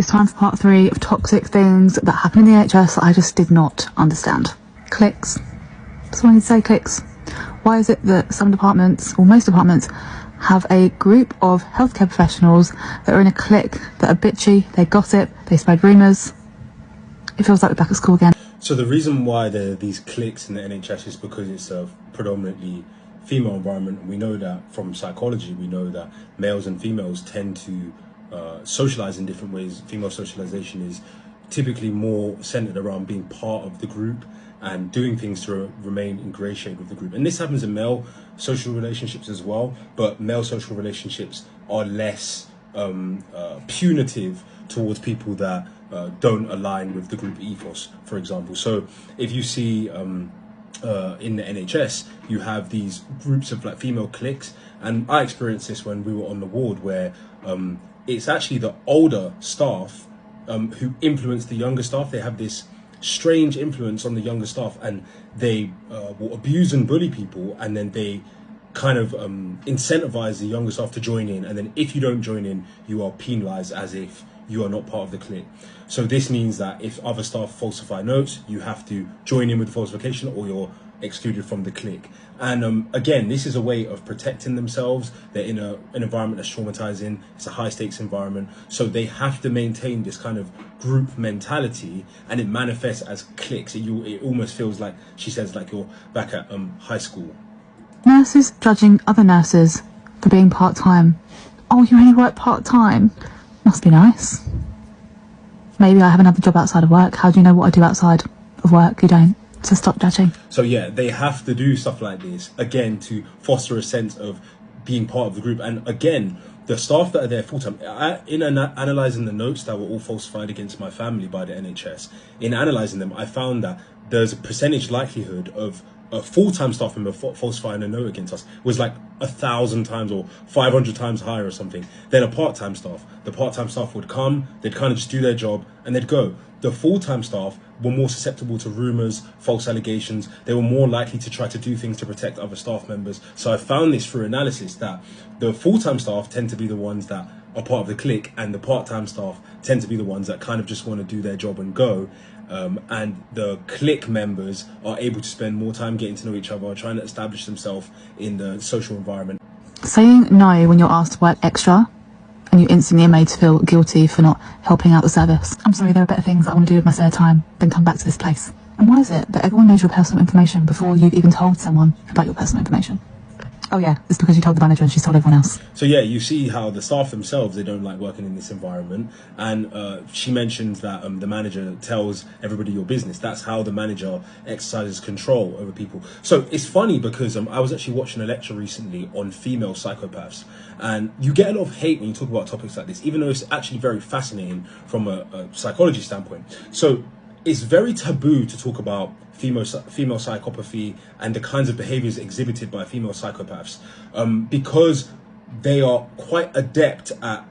It's time for part 3 of toxic things that happen in the NHS that I just did not understand. Cliques. So I need to say cliques. Why is it that some departments, or most departments, have a group of healthcare professionals that are in a clique, that are bitchy, they gossip, they spread rumours? It feels like we're back at school again. So the reason why there are these cliques in the NHS is because it's a predominantly female environment. We know that from psychology, we know that males and females tend to socialize in different ways. Female socialization is typically more centered around being part of the group and doing things to remain ingratiated with the group. And this happens in male social relationships as well, but male social relationships are less punitive towards people that don't align with the group ethos, for example. So if you see in the NHS, you have these groups of like female cliques, and I experienced this when we were on the ward, where it's actually the older staff who influence the younger staff. They have this strange influence on the younger staff, and they will abuse and bully people, and then they kind of incentivize the younger staff to join in, and then if you don't join in, you are penalized as if you are not part of the clique. So this means that if other staff falsify notes, you have to join in with the falsification, or you're excluded from the clique. And again, this is a way of protecting themselves. They're in an environment that's traumatizing. It's a high stakes environment, so they have to maintain this kind of group mentality, and it manifests as cliques. It almost feels like, she says, like you're back at high school. Nurses judging other nurses for being part-time. Oh, you only work part-time? Must be nice. Maybe I have another job outside of work. How do you know what I do outside of work? You don't. So stop judging. So yeah, they have to do stuff like this, again, to foster a sense of being part of the group. And again, the staff that are there full-time, in analysing the notes that were all falsified against my family by the NHS, in analysing them, I found that there's a percentage likelihood of a full-time staff member falsifying a note against us was like 1,000 times or 500 times higher or something than a part-time staff. The part-time staff would come, they'd kind of just do their job, and they'd go. The full-time staff were more susceptible to rumours, false allegations. They were more likely to try to do things to protect other staff members. So I found this through analysis, that the full-time staff tend to be the ones that are part of the clique, and the part-time staff tend to be the ones that kind of just want to do their job and go. And the clique members are able to spend more time getting to know each other, trying to establish themselves in the social environment. Saying no when you're asked to work extra, and you instantly are made to feel guilty for not helping out the service. I'm sorry, there are better things I want to do with my spare time than come back to this place. And why is it that everyone knows your personal information before you've even told someone about your personal information? Oh yeah, it's because you told the manager and she's told everyone else. So yeah, you see how the staff themselves, they don't like working in this environment. And she mentions that the manager tells everybody your business. That's how the manager exercises control over people. So it's funny because I was actually watching a lecture recently on female psychopaths. And you get a lot of hate when you talk about topics like this, even though it's actually very fascinating from a psychology standpoint. So it's very taboo to talk about female psychopathy and the kinds of behaviors exhibited by female psychopaths because they are quite adept at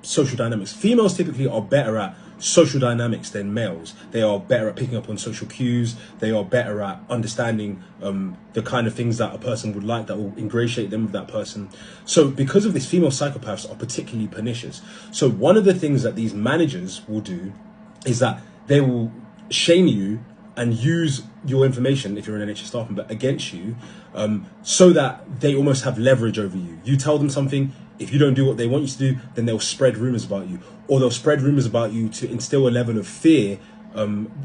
social dynamics. Females typically are better at social dynamics than males. They are better at picking up on social cues. They are better at understanding the kind of things that a person would like that will ingratiate them with that person. So because of this, female psychopaths are particularly pernicious. So one of the things that these managers will do is that they will shame you and use your information, if you're an NHS staff member, against you, so that they almost have leverage over you. You tell them something, if you don't do what they want you to do, then they'll spread rumours about you. Or they'll spread rumours about you to instill a level of fear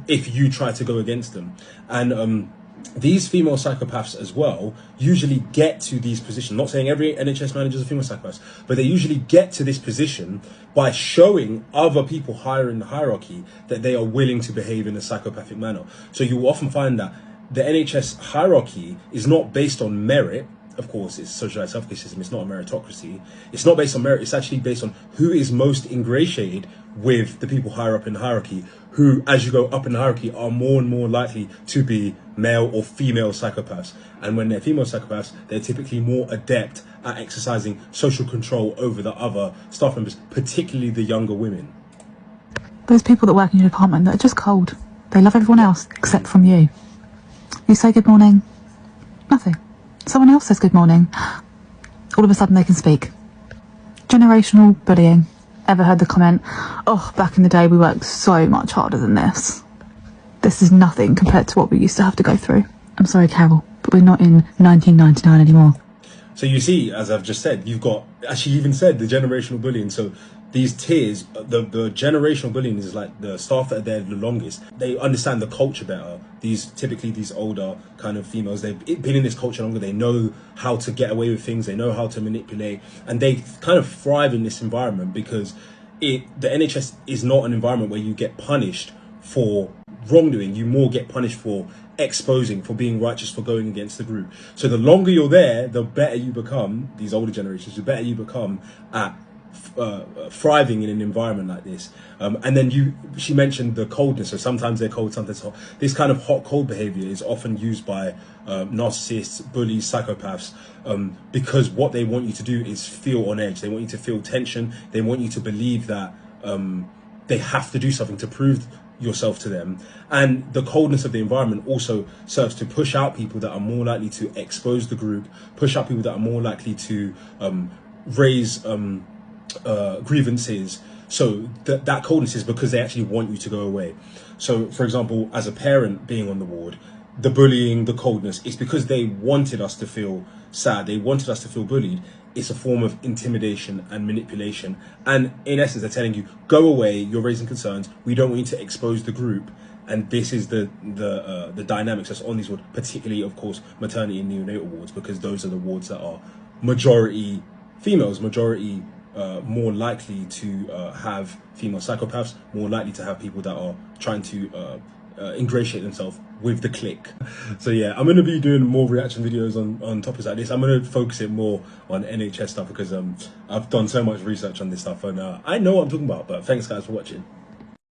if you try to go against them. And these female psychopaths as well usually get to these positions. Not saying every NHS manager is a female psychopath, but they usually get to this position by showing other people higher in the hierarchy that they are willing to behave in a psychopathic manner. So you will often find that the NHS hierarchy is not based on merit. Of course, it's a socialised healthcare system. It's not a meritocracy. It's not based on merit. It's actually based on who is most ingratiated with the people higher up in the hierarchy, who, as you go up in the hierarchy, are more and more likely to be male or female psychopaths. And when they're female psychopaths, they're typically more adept at exercising social control over the other staff members, particularly the younger women. Those people that work in your department that are just cold. They love everyone else except from you. You say good morning, nothing. Someone else says good morning, all of a sudden they can speak. Generational bullying. ever heard the comment, oh, back in the day we worked so much harder than this. This is nothing compared to what we used to have to go through. I'm sorry, Carol, but we're not in 1999 anymore. So you see, as I've just said, you've got, as she even said, the generational bullying. So these tiers, the generational bullying is like the staff that are there the longest. They understand the culture better. Typically these older kind of females, they've been in this culture longer. They know how to get away with things. They know how to manipulate, and they kind of thrive in this environment because the NHS is not an environment where you get punished for wrongdoing. You more get punished for exposing, for being righteous, for going against the group. So the longer you're there, the better you become, these older generations, the better you become at thriving in an environment like this. And then she mentioned the coldness. So sometimes they're cold, sometimes hot. This kind of hot-cold behavior is often used by narcissists, bullies, psychopaths, because what they want you to do is feel on edge. They want you to feel tension. They want you to believe that they have to do something to prove yourself to them. And the coldness of the environment also serves to push out people that are more likely to expose the group, push out people that are more likely to raise grievances. So that coldness is because they actually want you to go away. So for example, as a parent being on the ward, the bullying, the coldness, it's because they wanted us to feel sad. They wanted us to feel bullied. It's a form of intimidation and manipulation. And in essence, they're telling you, go away, you're raising concerns, we don't want you to expose the group. And this is the dynamics that's on these wards, particularly, of course, maternity and neonatal wards, because those are the wards that are majority females, majority more likely to have female psychopaths, more likely to have people that are trying to ingratiate themselves with the clique. So yeah, I'm going to be doing more reaction videos on topics like this. I'm going to focus it more on NHS stuff because I've done so much research on this stuff, and I know what I'm talking about. But thanks guys for watching.